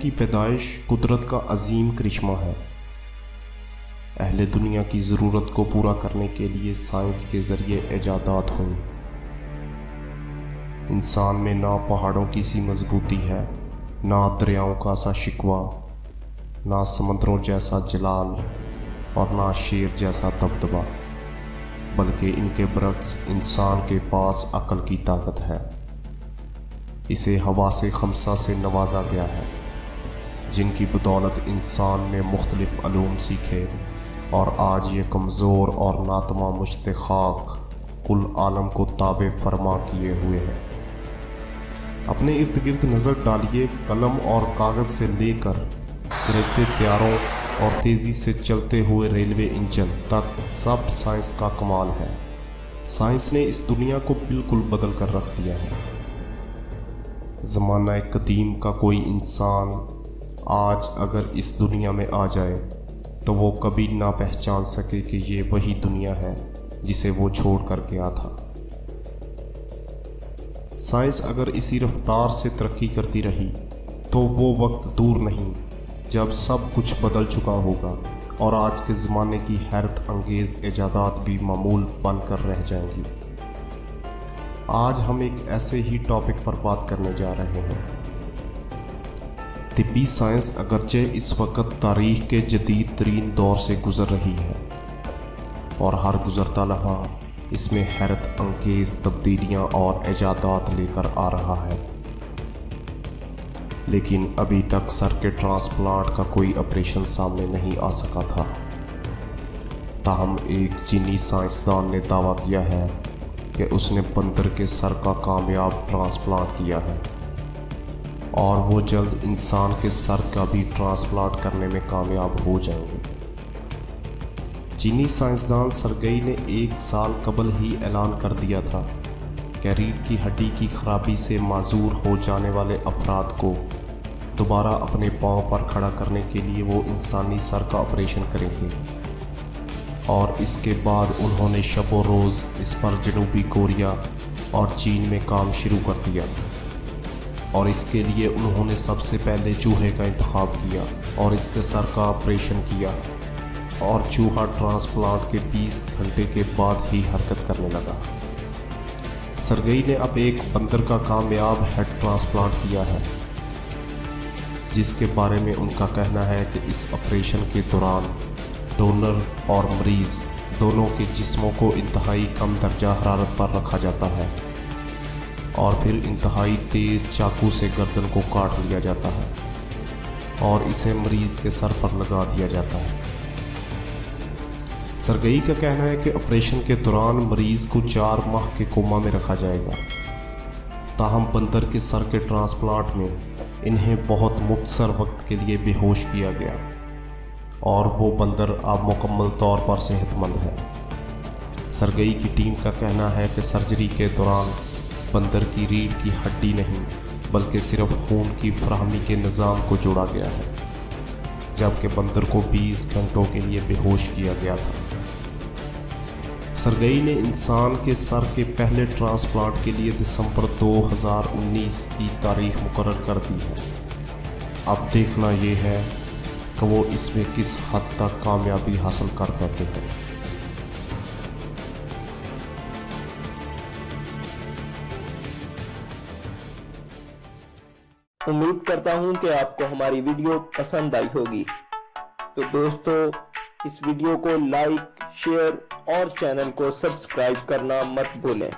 کی پیدائش قدرت کا عظیم کرشمہ ہے۔ اہل دنیا کی ضرورت کو پورا کرنے کے لیے سائنس کے ذریعے ایجادات ہوئی۔ انسان میں نہ پہاڑوں کی سی مضبوطی ہے، نہ دریاؤں کا سا شکوہ، نہ سمندروں جیسا جلال اور نہ شیر جیسا دبدبا، بلکہ ان کے برعکس انسان کے پاس عقل کی طاقت ہے۔ اسے حواس خمسہ سے نوازا گیا ہے، جن کی بدولت انسان نے مختلف علوم سیکھے اور آج یہ کمزور اور ناتواں مشت خاک کل عالم کو تابع فرما کیے ہوئے ہے۔ اپنے ارد گرد نظر ڈالیے، قلم اور کاغذ سے لے کر گرجتے طیاروں اور تیزی سے چلتے ہوئے ریلوے انجن تک سب سائنس کا کمال ہے۔ سائنس نے اس دنیا کو بالکل بدل کر رکھ دیا ہے۔ زمانہ قدیم کا کوئی انسان آج اگر اس دنیا میں آ جائے تو وہ کبھی نہ پہچان سکے کہ یہ وہی دنیا ہے جسے وہ چھوڑ کر گیا تھا۔ سائنس اگر اسی رفتار سے ترقی کرتی رہی تو وہ وقت دور نہیں جب سب کچھ بدل چکا ہوگا اور آج کے زمانے کی حیرت انگیز ایجادات بھی معمول بن کر رہ جائیں گی۔ آج ہم ایک ایسے ہی ٹاپک پر بات کرنے جا رہے ہیں۔ طبی سائنس اگرچہ اس وقت تاریخ کے جدید ترین دور سے گزر رہی ہے اور ہر گزرتا لمحہ اس میں حیرت انگیز تبدیلیاں اور ایجادات لے کر آ رہا ہے، لیکن ابھی تک سر کے ٹرانسپلانٹ کا کوئی آپریشن سامنے نہیں آ سکا تھا۔ تاہم ایک چینی سائنسدان نے دعویٰ کیا ہے کہ اس نے بندر کے سر کا کامیاب ٹرانسپلانٹ کیا ہے اور وہ جلد انسان کے سر کا بھی ٹرانسپلانٹ کرنے میں کامیاب ہو جائیں گے۔ چینی سائنسدان سرگئی نے 1 سال قبل ہی اعلان کر دیا تھا کہ ریڑھ کی ہڈی کی خرابی سے معذور ہو جانے والے افراد کو دوبارہ اپنے پاؤں پر کھڑا کرنے کے لیے وہ انسانی سر کا آپریشن کریں گے، اور اس کے بعد انہوں نے شب و روز اس پر جنوبی کوریا اور چین میں کام شروع کر دیا، اور اس کے لیے انہوں نے سب سے پہلے چوہے کا انتخاب کیا اور اس کے سر کا آپریشن کیا، اور چوہا ٹرانسپلانٹ کے 20 گھنٹے کے بعد ہی حرکت کرنے لگا۔ سرگئی نے اب ایک بندر کا کامیاب ہیڈ ٹرانسپلانٹ کیا ہے، جس کے بارے میں ان کا کہنا ہے کہ اس آپریشن کے دوران ڈونر اور مریض دونوں کے جسموں کو انتہائی کم درجہ حرارت پر رکھا جاتا ہے اور پھر انتہائی تیز چاقو سے گردن کو کاٹ لیا جاتا ہے اور اسے مریض کے سر پر لگا دیا جاتا ہے۔ سرگئی کا کہنا ہے کہ آپریشن کے دوران مریض کو 4 ماہ کے کوما میں رکھا جائے گا، تاہم بندر کے سر کے ٹرانسپلانٹ میں انہیں بہت مختصر وقت کے لیے بے ہوش کیا گیا اور وہ بندر اب مکمل طور پر صحت مند ہے۔ سرگئی کی ٹیم کا کہنا ہے کہ سرجری کے دوران بندر کی ریڑھ کی ہڈی نہیں بلکہ صرف خون کی فراہمی کے نظام کو جوڑا گیا ہے، جبکہ بندر کو 20 گھنٹوں کے لیے بے ہوش کیا گیا تھا۔ سرگئی نے انسان کے سر کے پہلے ٹرانسپلانٹ کے لیے دسمبر 2019 کی تاریخ مقرر کر دی ہے۔ اب دیکھنا یہ ہے کہ وہ اس میں کس حد تک کامیابی حاصل کر پاتے ہیں۔ امید کرتا ہوں کہ آپ کو ہماری ویڈیو پسند آئی ہوگی، تو دوستو اس ویڈیو کو لائک، شیئر اور چینل کو سبسکرائب کرنا مت بھولیں۔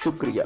شکریہ۔